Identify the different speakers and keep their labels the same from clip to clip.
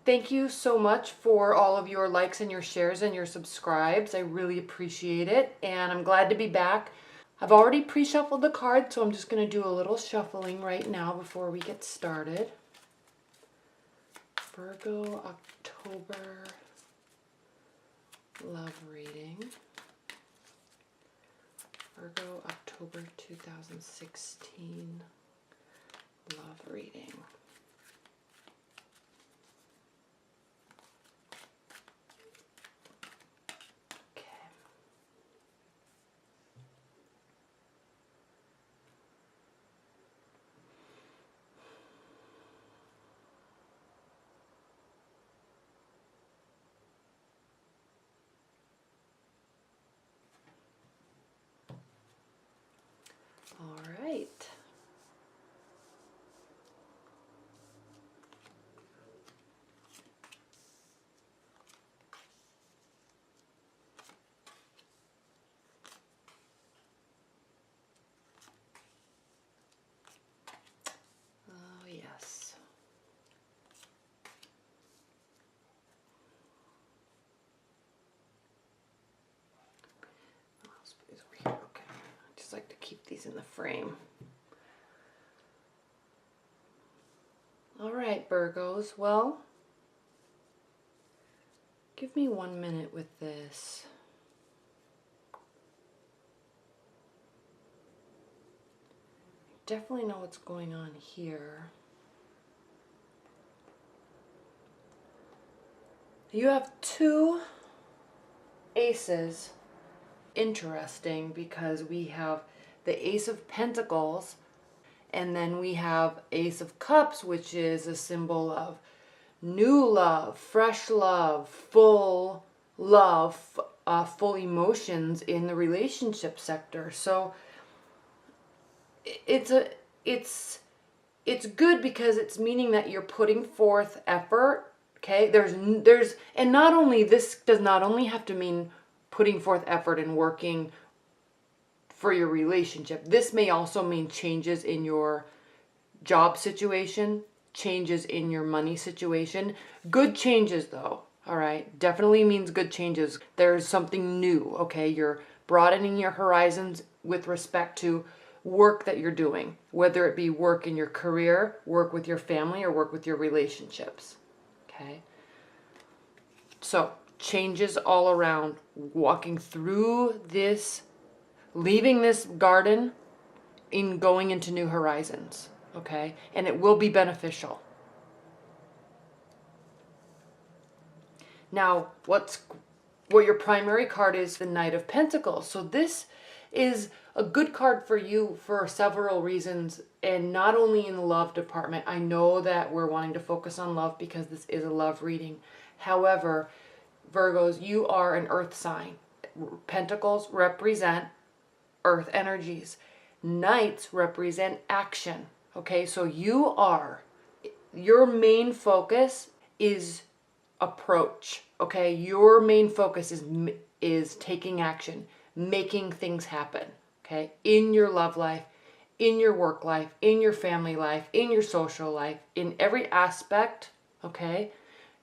Speaker 1: Thank you so much for all of your likes and your shares and your subscribes. I really appreciate it, and I'm glad to be back. I've already pre-shuffled the cards, so I'm just going to do a little shuffling right now before we get started. Virgo, October, love reading. Virgo, October 2016, love reading. All right. Oh, yes. I'll just put these over here. Okay. I just like to keep these in the frame. All right, Virgos. Well, give me 1 minute with this. Definitely know what's going on here. You have two aces. Interesting, because we have the Ace of Pentacles, and then we have Ace of Cups, which is a symbol of new love, fresh love, full love, full emotions in the relationship sector. So it's good because it's meaning that you're putting forth effort. Okay, and not only this does not only have to mean putting forth effort and working for your relationship. This may also mean changes in your job situation, changes in your money situation. Good changes though, all right? Definitely means good changes. There's something new, okay? You're broadening your horizons with respect to work that you're doing, whether it be work in your career, work with your family, or work with your relationships, okay? So, changes all around, walking through this, leaving this garden in going into new horizons, okay? And it will be beneficial. Now, what your primary card is, the Knight of Pentacles. So this is a good card for you for several reasons, and not only in the love department. I know that we're wanting to focus on love because this is a love reading. However, Virgos, you are an earth sign. Pentacles represent earth energies. Knights represent action. Okay, so your main focus is approach. Okay, your main focus is taking action, making things happen. Okay, in your love life, in your work life, in your family life, in your social life, in every aspect. Okay,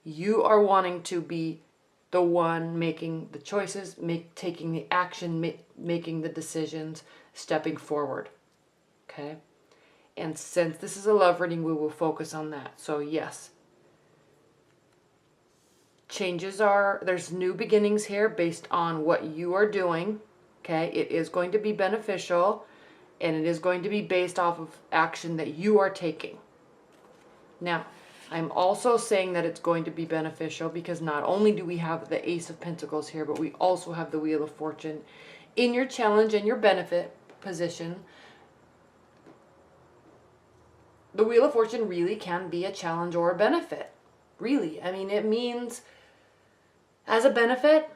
Speaker 1: you are wanting to be the one making the choices, taking the action, making the decisions, stepping forward. Okay? And since this is a love reading, we will focus on that. So yes, there's new beginnings here based on what you are doing. Okay? It is going to be beneficial, and it is going to be based off of action that you are taking. Now, I'm also saying that it's going to be beneficial because not only do we have the Ace of Pentacles here, but we also have the Wheel of Fortune. In your challenge and your benefit position, the Wheel of Fortune really can be a challenge or a benefit. Really. I mean, it means, as a benefit,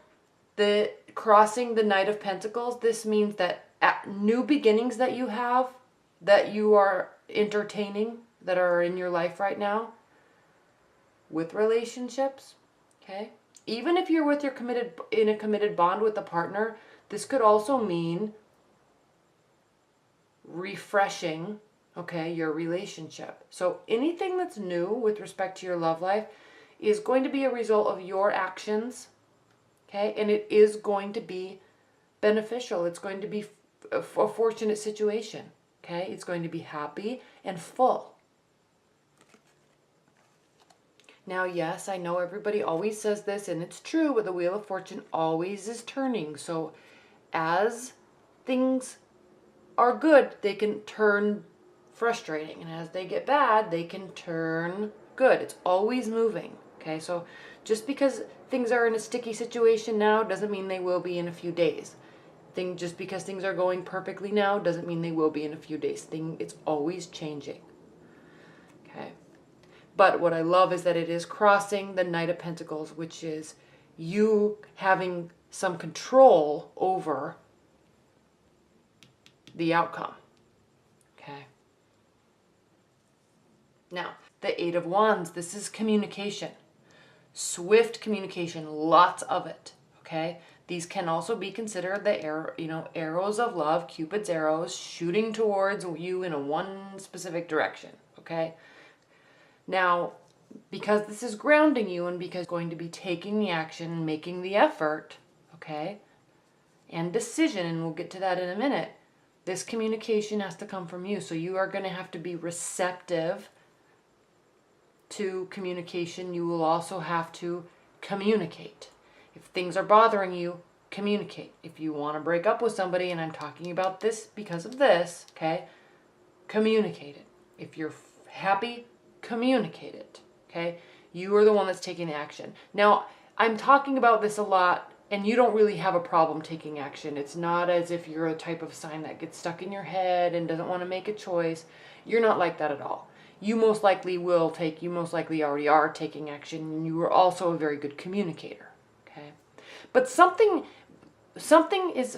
Speaker 1: crossing the Knight of Pentacles, this means that new beginnings that you have, that you are entertaining, that are in your life right now, with relationships, okay? Even if you're in a committed bond with a partner, this could also mean refreshing, okay, your relationship. So anything that's new with respect to your love life is going to be a result of your actions, okay? And it is going to be beneficial. It's going to be a fortunate situation, okay? It's going to be happy and full. Now, yes, I know everybody always says this, and it's true, but the Wheel of Fortune always is turning. So as things are good, they can turn frustrating. And as they get bad, they can turn good. It's always moving, okay? So just because things are in a sticky situation now doesn't mean they will be in a few days. Just because things are going perfectly now doesn't mean they will be in a few days. It's always changing, okay? But what I love is that it is crossing the Knight of Pentacles, which is you having some control over the outcome, okay? Now, the Eight of Wands, this is communication. Swift communication, lots of it, okay? These can also be considered the arrows of love, Cupid's arrows, shooting towards you in one specific direction, okay? Now, because this is grounding you and because going to be taking the action, making the effort, okay, and decision, and we'll get to that in a minute, this communication has to come from you. So you are going to have to be receptive to communication. You will also have to communicate. If things are bothering you, communicate. If you want to break up with somebody, and I'm talking about this because of this, okay, communicate it. If you're happy, communicate it, okay? You are the one that's taking action. Now, I'm talking about this a lot, and you don't really have a problem taking action. It's not as if you're a type of sign that gets stuck in your head and doesn't want to make a choice. You're not like that at all. You most likely already are taking action, and you are also a very good communicator, okay? But something is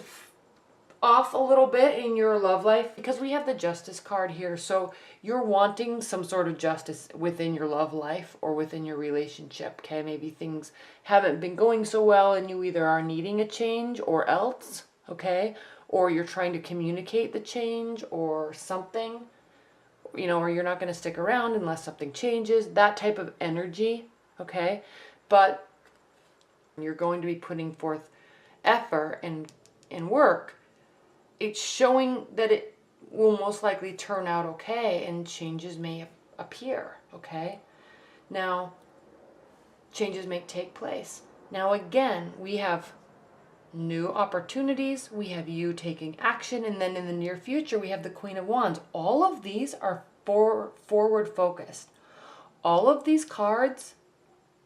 Speaker 1: off a little bit in your love life because we have the Justice card here. So you're wanting some sort of justice within your love life or within your relationship, okay? Maybe things haven't been going so well and you either are needing a change or else, okay? Or you're trying to communicate the change or something, or you're not going to stick around unless something changes, that type of energy, okay? But you're going to be putting forth effort and work. It's showing that it will most likely turn out okay and changes may appear, okay? Now, changes may take place. Now again, we have new opportunities, we have you taking action, and then in the near future, we have the Queen of Wands. All of these are forward focused. All of these cards,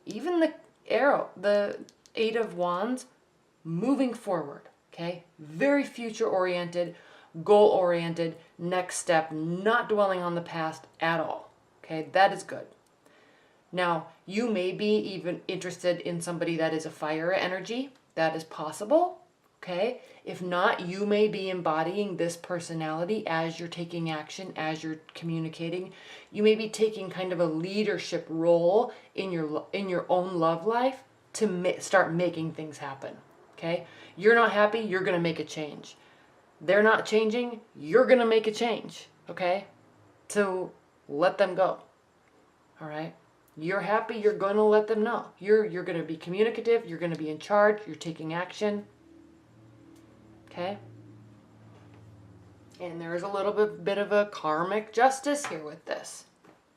Speaker 1: even the Eight of Wands, moving forward. Okay, very future-oriented, goal-oriented, next step, not dwelling on the past at all. Okay, that is good. Now, you may be even interested in somebody that is a fire energy. That is possible. Okay, if not, you may be embodying this personality as you're taking action, as you're communicating. You may be taking kind of a leadership role in your own love life to start making things happen. Okay, you're not happy, you're going to make a change. They're not changing, you're going to make a change, okay? To let them go, all right? You're happy, you're going to let them know. You're going to be communicative, you're going to be in charge, you're taking action, okay? And there is a little bit of a karmic justice here with this,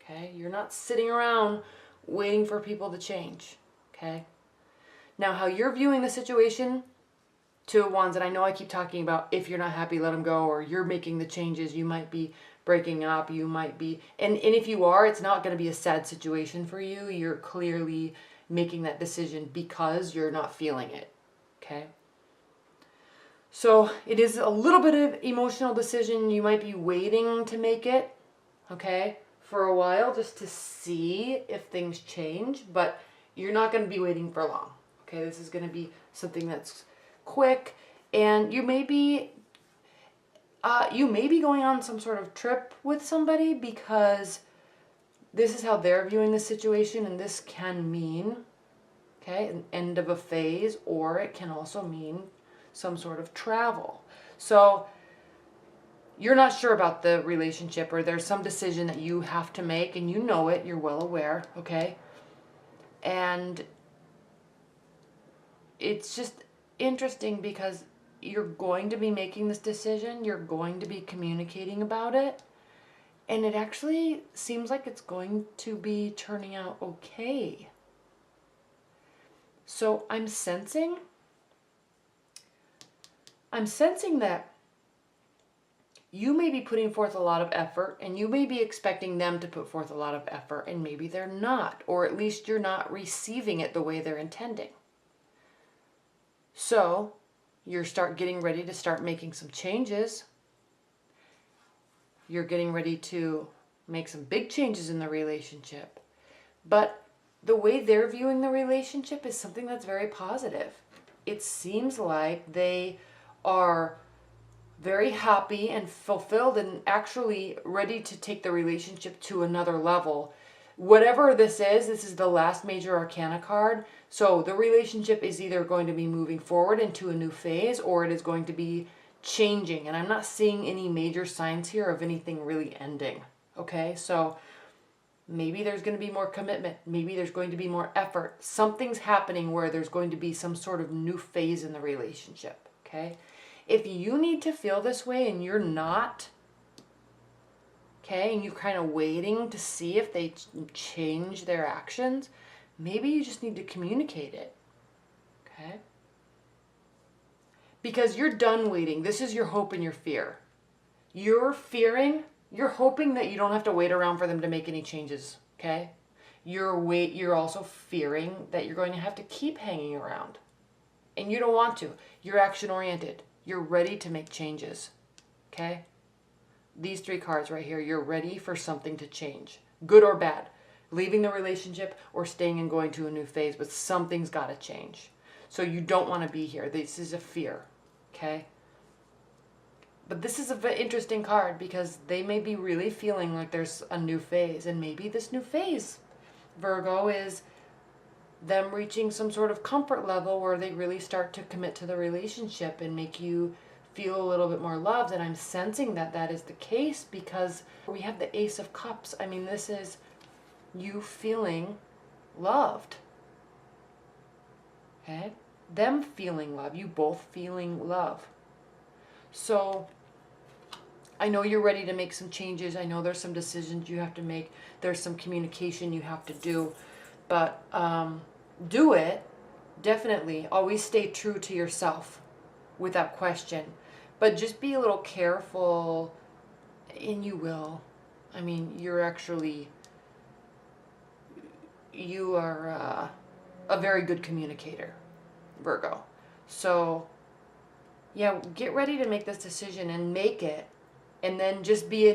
Speaker 1: okay? You're not sitting around waiting for people to change, okay? Now, how you're viewing the situation, Two of Wands, and I know I keep talking about if you're not happy, let them go, or you're making the changes, you might be breaking up, you might be, and if you are, it's not going to be a sad situation for you. You're clearly making that decision because you're not feeling it, okay? So it is a little bit of emotional decision. You might be waiting to make it, okay, for a while just to see if things change, but you're not going to be waiting for long. Okay, this is going to be something that's quick, and you may be going on some sort of trip with somebody because this is how they're viewing the situation, and this can mean, okay, an end of a phase, or it can also mean some sort of travel. So you're not sure about the relationship, or there's some decision that you have to make, and you know it, you're well aware, okay? And And it's just interesting because you're going to be making this decision, you're going to be communicating about it, and it actually seems like it's going to be turning out okay. So I'm sensing that you may be putting forth a lot of effort, and you may be expecting them to put forth a lot of effort, and maybe they're not, or at least you're not receiving it the way they're intending. So you're getting ready to start making some changes. You're getting ready to make some big changes in the relationship. But the way they're viewing the relationship is something that's very positive. It seems like they are very happy and fulfilled and actually ready to take the relationship to another level. Whatever this is the last major arcana card. So the relationship is either going to be moving forward into a new phase, or it is going to be changing. And I'm not seeing any major signs here of anything really ending. Okay, so maybe there's going to be more commitment. Maybe there's going to be more effort. Something's happening where there's going to be some sort of new phase in the relationship. Okay, if you need to feel this way and you're not, okay, and you're kind of waiting to see if they change their actions, maybe you just need to communicate it, okay? Because you're done waiting. This is your hope and your fear. You're hoping that you don't have to wait around for them to make any changes, okay? You're also fearing that you're going to have to keep hanging around. And you don't want to. You're action-oriented. You're ready to make changes, okay? These three cards right here, you're ready for something to change, good or bad, leaving the relationship or staying and going to a new phase, but something's got to change. So you don't want to be here. This is a fear, okay? But this is an interesting card because they may be really feeling like there's a new phase, and maybe this new phase, Virgo, is them reaching some sort of comfort level where they really start to commit to the relationship and make you feel a little bit more loved. And I'm sensing that that is the case because we have the Ace of Cups. I mean, this is you feeling loved. Okay? Them feeling love. You both feeling love. So I know you're ready to make some changes. I know there's some decisions you have to make. There's some communication you have to do. But do it. Definitely. Always stay true to yourself without question. But just be a little careful, and you will. I mean, you are a very good communicator, Virgo. So, yeah, get ready to make this decision and make it. And then just be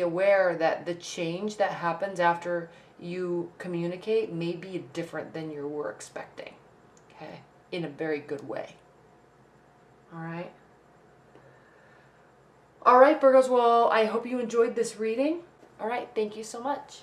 Speaker 1: aware that the change that happens after you communicate may be different than you were expecting. Okay? In a very good way. All right? All right, Virgos. Well, I hope you enjoyed this reading. All right. Thank you so much.